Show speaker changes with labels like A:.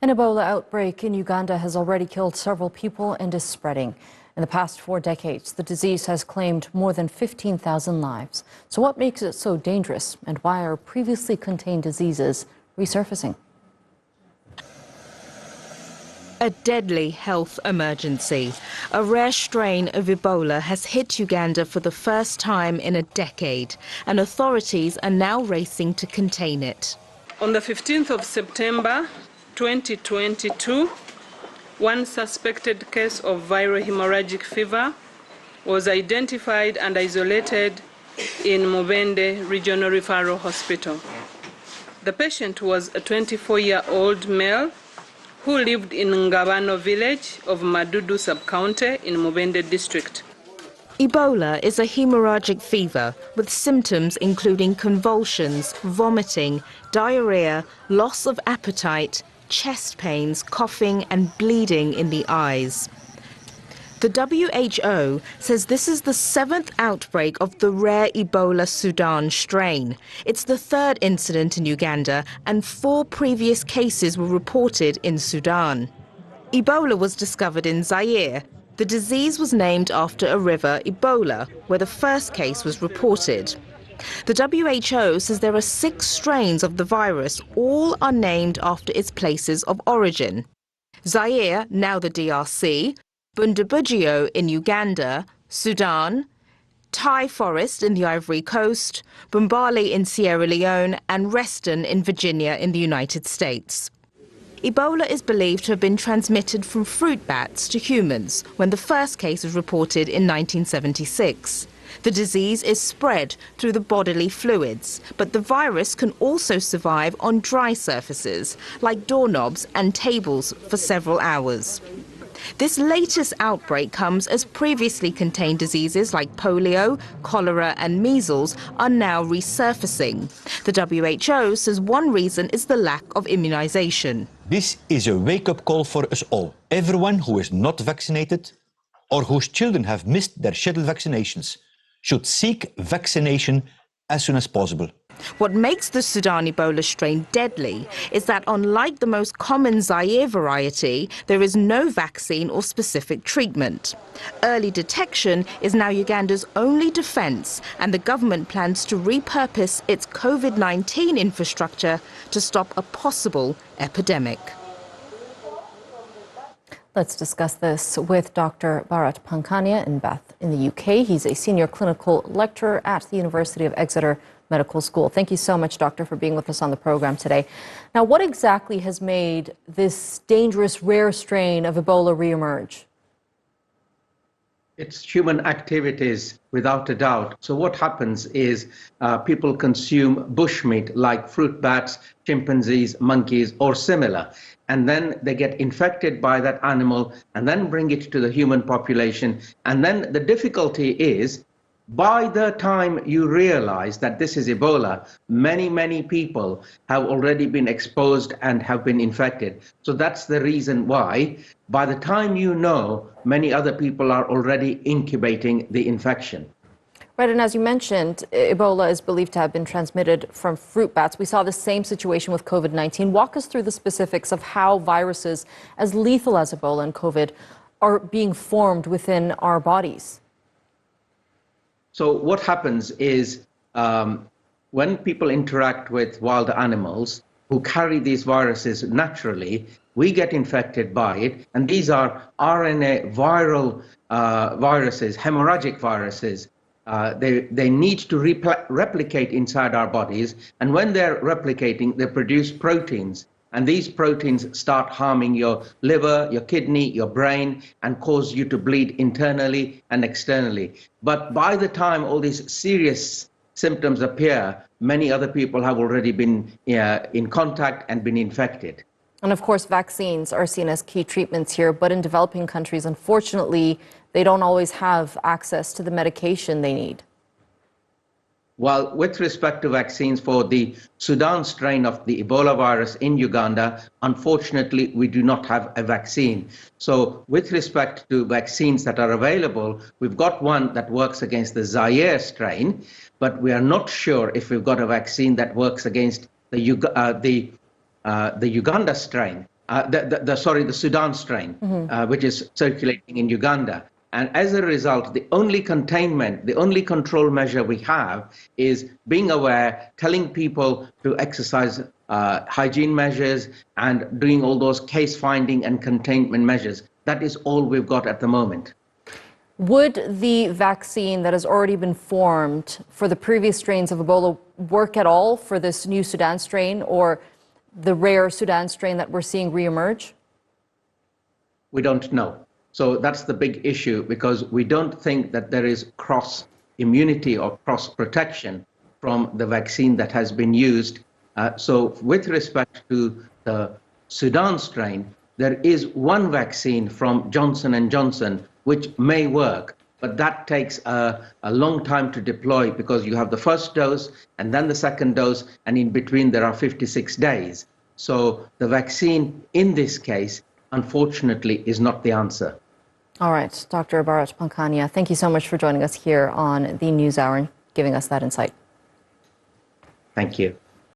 A: An Ebola outbreak in Uganda has already killed several people and is spreading. In the past 4 decades, the disease has claimed more than 15,000 lives. So what makes it so dangerous, and why are previously contained diseases resurfacing?
B: A deadly health emergency. A rare strain of Ebola has hit Uganda for the first time in a decade, and authorities are now racing to contain it.
C: On the 15th of September 2022, one suspected case of viral hemorrhagic fever was identified and isolated in Mubende Regional Referral Hospital. The patient was a 24-year-old male who lived in Ngabano village of Madudu sub-county in Mubende district.
B: Ebola is a hemorrhagic fever with symptoms including convulsions, vomiting, diarrhea, loss of appetite, chest pains, coughing and bleeding in the eyes. The WHO says this is the 7th outbreak of the rare Ebola Sudan strain. It's the 3rd incident in Uganda, and 4 previous cases were reported in Sudan. Ebola was discovered in Zaire. The disease was named after a river, Ebola, where the first case was reported. The WHO says there are 6 strains of the virus. All are named after its places of origin. Zaire, now the DRC, Bundibugyo in Uganda, Sudan, Thai Forest in the Ivory Coast, Bumbali in Sierra Leone, and Reston in Virginia in the United States. Ebola is believed to have been transmitted from fruit bats to humans when the first case was reported in 1976. The disease is spread through the bodily fluids, but the virus can also survive on dry surfaces, like doorknobs and tables, for several hours. This latest outbreak comes as previously contained diseases like polio, cholera and measles are now resurfacing. The WHO says one reason is the lack of immunization.
D: This is a wake-up call for us all. Everyone who is not vaccinated or whose children have missed their scheduled vaccinations should seek vaccination as soon as possible.
B: What makes the Sudan Ebola strain deadly is that, unlike the most common Zaire variety, there is no vaccine or specific treatment. Early detection is now Uganda's only defense, and the government plans to repurpose its COVID-19 infrastructure to stop a possible epidemic.
A: Let's discuss this with Dr. Bharat Pankania in Bath in the UK. He's a senior clinical lecturer at the University of Exeter Medical School. Thank you so much, Doctor, for being with us on the program today. Now, what exactly has made this dangerous, rare strain of Ebola reemerge?
E: It's human activities, without a doubt. So what happens is people consume bushmeat like fruit bats, chimpanzees, monkeys, or similar. And then they get infected by that animal and then bring it to the human population. And then the difficulty is, by the time you realize that this is Ebola, many people have already been exposed and have been infected. So that's the reason why, by the time you know, many other people are already incubating the infection.
A: Right, and as you mentioned, Ebola is believed to have been transmitted from fruit bats. We saw the same situation with COVID-19. Walk us through the specifics of how viruses as lethal as Ebola and COVID are being formed within our bodies.
E: So what happens is when people interact with wild animals who carry these viruses naturally, we get infected by it. And these are RNA viral viruses, hemorrhagic viruses. They need to replicate inside our bodies. And when they're replicating, they produce proteins. And these proteins start harming your liver, your kidney, your brain, and cause you to bleed internally and externally. But by the time all these serious symptoms appear, many other people have already been in contact and been infected.
A: And of course, vaccines are seen as key treatments here, but in developing countries, unfortunately, they don't always have access to the medication they need.
E: Well, with respect to vaccines for the Sudan strain of the Ebola virus in Uganda, unfortunately, we do not have a vaccine. So with respect to vaccines that are available, we've got one that works against the Zaire strain, but we are not sure if we've got a vaccine that works against the Uganda strain. the Sudan strain, which is circulating in Uganda. And as a result, the only containment, the only control measure we have is being aware, telling people to exercise hygiene measures and doing all those case finding and containment measures. That is all we've got at the moment.
A: Would the vaccine that has already been formed for the previous strains of Ebola work at all for this new Sudan strain or the rare Sudan strain that we're seeing reemerge?
E: We don't know. So that's the big issue, because we don't think that there is cross immunity or cross protection from the vaccine that has been used. So with respect to the Sudan strain, there is one vaccine from Johnson & Johnson which may work, but that takes a long time to deploy, because you have the first dose and then the second dose, and in between there are 56 days. So the vaccine in this case, unfortunately, is not the answer.
A: All right, Dr. Bharat Pankhania, thank you so much for joining us here on the NewsHour and giving us that insight.
E: Thank you.